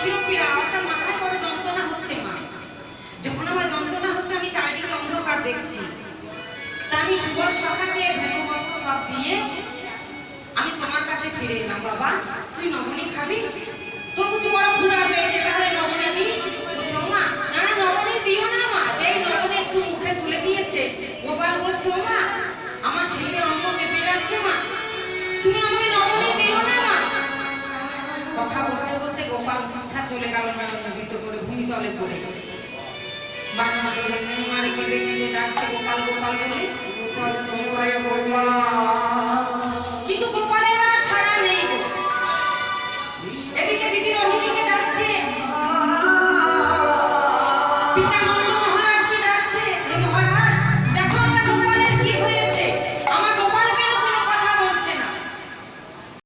শিরোপীড়া অর্থাৎ মাথায় বড় যন্ত্রণা হচ্ছে মা। যখন আমার যন্ত্রণা হচ্ছে আমি চারিদিকে অন্ধকার দেখছি, তা আমি সুবল সখাকে ধনুবস্ত্র সব দিয়ে আমি তোমার কাছে ফিরে এলাম। বাবা তুই নবনী খাবি? তোর বুঝি বড় ক্ষুধা পেয়েছে, তাহলে নবনী আমি বলছে ও মা না না নবনী দিও না মা। যেই নবনী একটু মুখে তুলে দিয়েছে গোপাল বলছে ও মা আমার শীতে অঙ্গ কেঁপে যাচ্ছে মা, তুমি আমাকে নবনী দিও না মা। কথা বলতে বলতে গোপাল মূর্ছা চলে গেল নদীত করে ভূমিতলে পড়ে। বানা ধরে নেমারে কেঁদে কেঁদে ডাকছে গোপাল গোপাল বলে, কিন্তু গোপাল